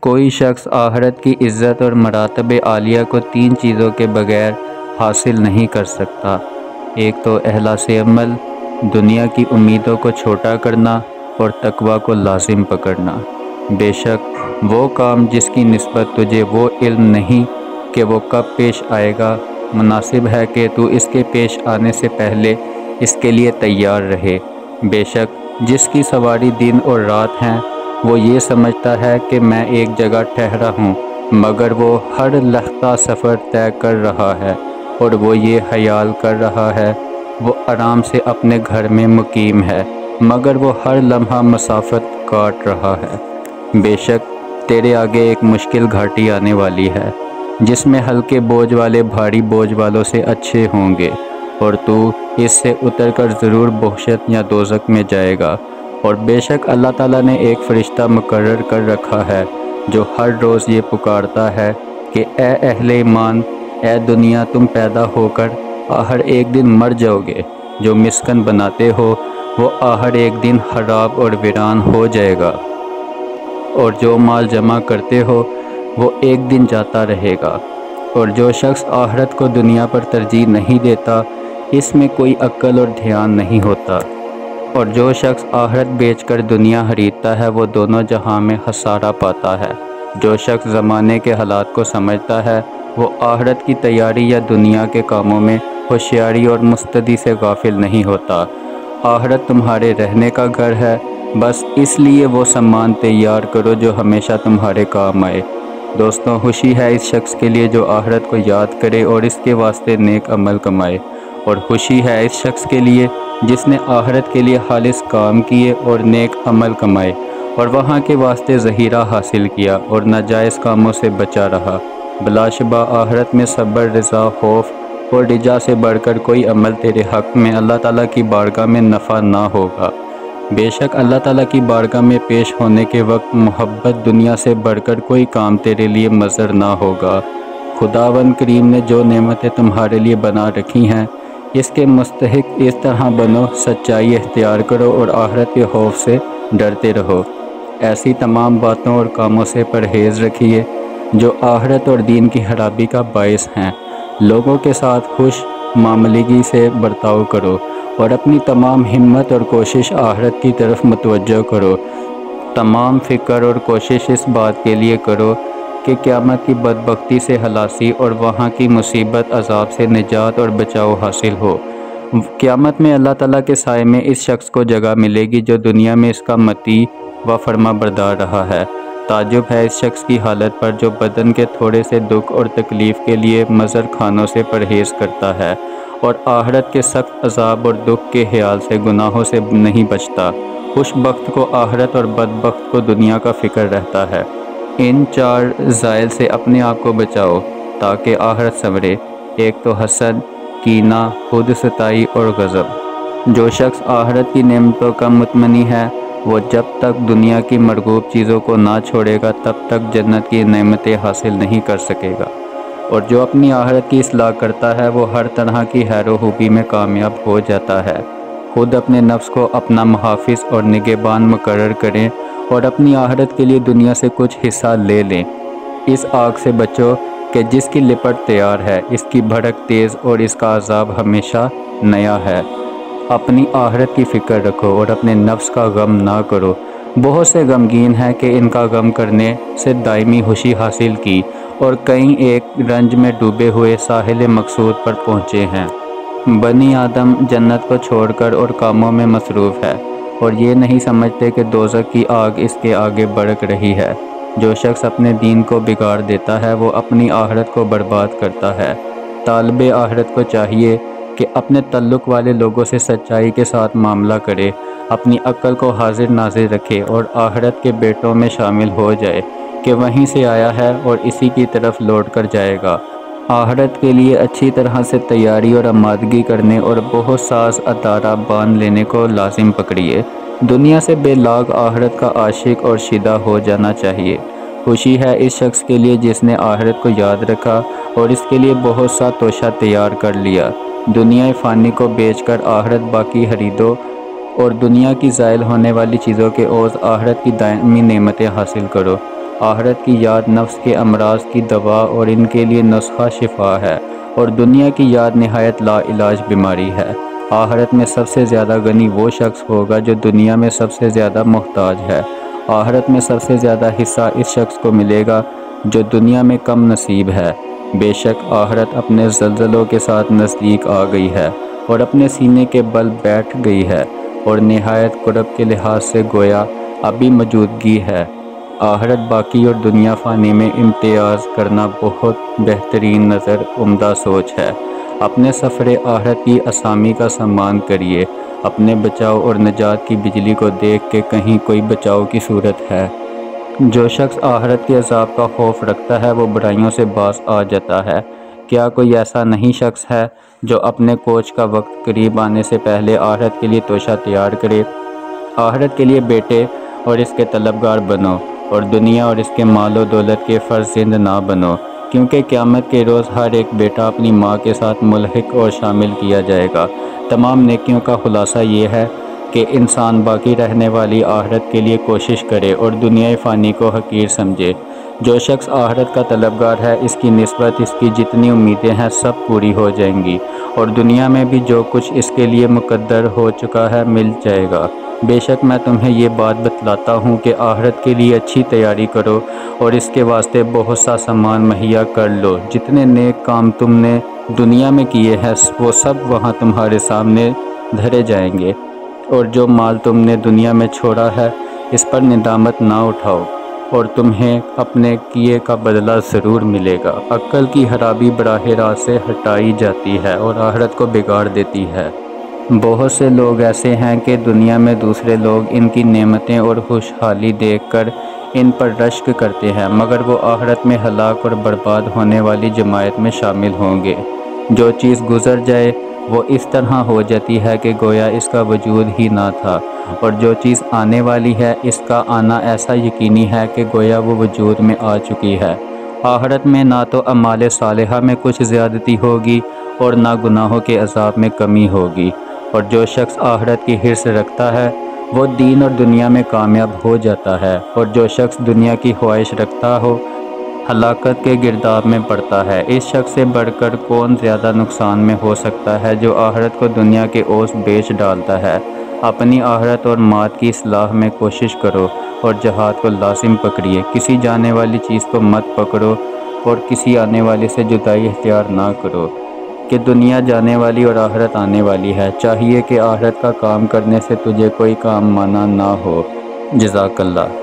کوئی شخص آخرت کی عزت اور مراتب عالیہ کو 3 چیزوں کے بغیر حاصل نہیں کر سکتا۔ ایک تو اخلاص عمل، دنیا کی امیدوں کو چھوٹا کرنا اور تقوی کو لازم پکڑنا۔ بے شک وہ کام جس کی نسبت تجھے وہ علم نہیں کہ وہ کب پیش آئے گا، مناسب ہے کہ تو اس کے پیش آنے سے پہلے اس کے لیے تیار رہے۔ بے شک جس کی سواری دن اور رات ہیں، وہ یہ سمجھتا ہے کہ میں ایک جگہ ٹھہرا ہوں، مگر وہ ہر لحظہ سفر طے کر رہا ہے، اور وہ یہ خیال کر رہا ہے وہ آرام سے اپنے گھر میں مقیم ہے، مگر وہ ہر لمحہ مسافت کاٹ رہا ہے۔ بے شک تیرے آگے ایک مشکل گھاٹی آنے والی ہے، جس میں ہلکے بوجھ والے بھاری بوجھ والوں سے اچھے ہوں گے، اور تو اس سے اتر کر ضرور بہشت یا دوزخ میں جائے گا۔ اور بے شک اللہ تعالیٰ نے ایک فرشتہ مقرر کر رکھا ہے جو ہر روز یہ پکارتا ہے کہ اے اہل ایمان، اے دنیا تم پیدا ہو کر آخر ایک دن مر جاؤ گے، جو مسکن بناتے ہو وہ آخر ایک دن خراب اور ویران ہو جائے گا، اور جو مال جمع کرتے ہو وہ ایک دن جاتا رہے گا۔ اور جو شخص آخرت کو دنیا پر ترجیح نہیں دیتا، اس میں کوئی عقل اور دھیان نہیں ہوتا۔ اور جو شخص آخرت بیچ کر دنیا خریدتا ہے، وہ دونوں جہاں میں خسارہ پاتا ہے۔ جو شخص زمانے کے حالات کو سمجھتا ہے، وہ آخرت کی تیاری یا دنیا کے کاموں میں ہوشیاری اور مستعدی سے غافل نہیں ہوتا۔ آخرت تمہارے رہنے کا گھر ہے، بس اس لیے وہ سامان تیار کرو جو ہمیشہ تمہارے کام آئے۔ دوستوں، خوشی ہے اس شخص کے لیے جو آخرت کو یاد کرے اور اس کے واسطے نیک عمل کمائے، اور خوشی ہے اس شخص کے لیے جس نے آخرت کے لیے خالص کام کیے اور نیک عمل کمائے، اور وہاں کے واسطے ذخیرہ حاصل کیا اور ناجائز کاموں سے بچا رہا۔ بلا شبہ آخرت میں صبر، رضا، خوف اور رجا سے بڑھ کر کوئی عمل تیرے حق میں اللہ تعالیٰ کی بارگاہ میں نفع نہ ہوگا۔ بے شک اللہ تعالیٰ کی بارگاہ میں پیش ہونے کے وقت محبت دنیا سے بڑھ کر کوئی کام تیرے لیے مضر نہ ہوگا۔ خداوند کریم نے جو نعمتیں تمہارے لیے بنا رکھی ہیں، اس کے مستحق اس طرح بنو، سچائی اختیار کرو اور آخرت کے خوف سے ڈرتے رہو۔ ایسی تمام باتوں اور کاموں سے پرہیز رکھیے جو آخرت اور دین کی خرابی کا باعث ہیں۔ لوگوں کے ساتھ خوش معاملگی سے برتاؤ کرو، اور اپنی تمام ہمت اور کوشش آخرت کی طرف متوجہ کرو۔ تمام فکر اور کوشش اس بات کے لیے کرو کہ قیامت کی بدبختی سے خلاصی اور وہاں کی مصیبت عذاب سے نجات اور بچاؤ حاصل ہو۔ قیامت میں اللہ تعالیٰ کے سائے میں اس شخص کو جگہ ملے گی جو دنیا میں اس کا مطیع و فرما بردار رہا ہے۔ تعجب ہے اس شخص کی حالت پر جو بدن کے تھوڑے سے دکھ اور تکلیف کے لیے مضر کھانوں سے پرہیز کرتا ہے، اور آخرت کے سخت عذاب اور دکھ کے خیال سے گناہوں سے نہیں بچتا۔ خوش بخت کو آخرت اور بدبخت کو دنیا کا فکر رہتا ہے۔ ان 4 ذائل سے اپنے آپ کو بچاؤ تاکہ آخرت سنورے۔ ایک تو حسد، کینہ، خود ستائی اور غضب۔ جو شخص آخرت کی نعمتوں کا متمنی ہے، وہ جب تک دنیا کی مرغوب چیزوں کو نہ چھوڑے گا تب تک جنت کی نعمتیں حاصل نہیں کر سکے گا، اور جو اپنی آخرت کی اصلاح کرتا ہے وہ ہر طرح کی خیر و خوبی میں کامیاب ہو جاتا ہے۔ خود اپنے نفس کو اپنا محافظ اور نگہبان مقرر کریں اور اپنی آخرت کے لیے دنیا سے کچھ حصہ لے لیں۔ اس آگ سے بچو کہ جس کی لپٹ تیار ہے، اس کی بھڑک تیز اور اس کا عذاب ہمیشہ نیا ہے۔ اپنی آخرت کی فکر رکھو اور اپنے نفس کا غم نہ کرو۔ بہت سے غمگین ہیں کہ ان کا غم کرنے سے دائمی خوشی حاصل کی، اور کئی ایک رنج میں ڈوبے ہوئے ساحل مقصود پر پہنچے ہیں۔ بنی آدم جنت کو چھوڑ کر اور کاموں میں مصروف ہے، اور یہ نہیں سمجھتے کہ دوزخ کی آگ اس کے آگے بڑک رہی ہے۔ جو شخص اپنے دین کو بگاڑ دیتا ہے وہ اپنی آخرت کو برباد کرتا ہے۔ طالب آخرت کو چاہیے کہ اپنے تعلق والے لوگوں سے سچائی کے ساتھ معاملہ کرے، اپنی عقل کو حاضر ناظر رکھے اور آخرت کے بیٹوں میں شامل ہو جائے کہ وہیں سے آیا ہے اور اسی کی طرف لوٹ کر جائے گا۔ آخرت کے لیے اچھی طرح سے تیاری اور آمادگی کرنے اور بہت ساز ادارہ باندھ لینے کو لازم پکڑیے۔ دنیا سے بے لاگ آخرت کا عاشق اور شیدا ہو جانا چاہیے۔ خوشی ہے اس شخص کے لیے جس نے آخرت کو یاد رکھا اور اس کے لیے بہت سا توشہ تیار کر لیا۔ دنیا فانی کو بیچ کر آخرت باقی خریدو، اور دنیا کی زائل ہونے والی چیزوں کے عوض آخرت کی دائمی نعمتیں حاصل کرو۔ آخرت کی یاد نفس کے امراض کی دوا اور ان کے لیے نسخہ شفا ہے، اور دنیا کی یاد نہایت لا علاج بیماری ہے۔ آخرت میں سب سے زیادہ غنی وہ شخص ہوگا جو دنیا میں سب سے زیادہ محتاج ہے۔ آخرت میں سب سے زیادہ حصہ اس شخص کو ملے گا جو دنیا میں کم نصیب ہے۔ بے شک آخرت اپنے زلزلوں کے ساتھ نزدیک آ گئی ہے اور اپنے سینے کے بل بیٹھ گئی ہے، اور نہایت قرب کے لحاظ سے گویا ابھی موجودگی ہے۔ آخرت باقی اور دنیا فانی میں امتیاز کرنا بہت بہترین نظر عمدہ سوچ ہے۔ اپنے سفر آخرت کی آسامی کا سامان کریے۔ اپنے بچاؤ اور نجات کی بجلی کو دیکھ کے کہیں کوئی بچاؤ کی صورت ہے؟ جو شخص آخرت کے عذاب کا خوف رکھتا ہے وہ برائیوں سے باز آ جاتا ہے۔ کیا کوئی ایسا نہیں شخص ہے جو اپنے کوچ کا وقت قریب آنے سے پہلے آخرت کے لیے توشہ تیار کرے؟ آخرت کے لیے بیٹے اور اس کے طلبگار بنو، اور دنیا اور اس کے مال و دولت کے فرزند نہ بنو، کیونکہ قیامت کے روز ہر ایک بیٹا اپنی ماں کے ساتھ ملحق اور شامل کیا جائے گا۔ تمام نیکیوں کا خلاصہ یہ ہے کہ انسان باقی رہنے والی آخرت کے لیے کوشش کرے اور دنیا فانی کو حقیر سمجھے۔ جو شخص آخرت کا طلبگار ہے اس کی نسبت اس کی جتنی امیدیں ہیں سب پوری ہو جائیں گی، اور دنیا میں بھی جو کچھ اس کے لیے مقدر ہو چکا ہے مل جائے گا۔ بے شک میں تمہیں یہ بات بتلاتا ہوں کہ آخرت کے لیے اچھی تیاری کرو اور اس کے واسطے بہت سا سامان مہیا کر لو۔ جتنے نیک کام تم نے دنیا میں کیے ہیں وہ سب وہاں تمہارے سامنے دھرے جائیں گے، اور جو مال تم نے دنیا میں چھوڑا ہے اس پر ندامت نہ اٹھاؤ، اور تمہیں اپنے کیے کا بدلہ ضرور ملے گا۔ عقل کی خرابی براہ راست سے ہٹائی جاتی ہے اور آخرت کو بگاڑ دیتی ہے۔ بہت سے لوگ ایسے ہیں کہ دنیا میں دوسرے لوگ ان کی نعمتیں اور خوشحالی دیکھ کر ان پر رشک کرتے ہیں، مگر وہ آخرت میں ہلاک اور برباد ہونے والی جماعت میں شامل ہوں گے۔ جو چیز گزر جائے وہ اس طرح ہو جاتی ہے کہ گویا اس کا وجود ہی نہ تھا، اور جو چیز آنے والی ہے اس کا آنا ایسا یقینی ہے کہ گویا وہ وجود میں آ چکی ہے۔ آخرت میں نہ تو اعمال صالحہ میں کچھ زیادتی ہوگی اور نہ گناہوں کے عذاب میں کمی ہوگی، اور جو شخص آخرت کی حرص رکھتا ہے وہ دین اور دنیا میں کامیاب ہو جاتا ہے، اور جو شخص دنیا کی خواہش رکھتا ہو ہلاکت کے گرداب میں پڑتا ہے۔ اس شخص سے بڑھ کر کون زیادہ نقصان میں ہو سکتا ہے جو آخرت کو دنیا کے عوض بیچ ڈالتا ہے۔ اپنی آخرت اور مات کی اصلاح میں کوشش کرو اور جہاد کو لازم پکڑیے۔ کسی جانے والی چیز کو مت پکڑو اور کسی آنے والی سے جدائی اختیار نہ کرو، کہ دنیا جانے والی اور آخرت آنے والی ہے۔ چاہیے کہ آخرت کا کام کرنے سے تجھے کوئی کام مانا نہ ہو۔ جزاک اللہ۔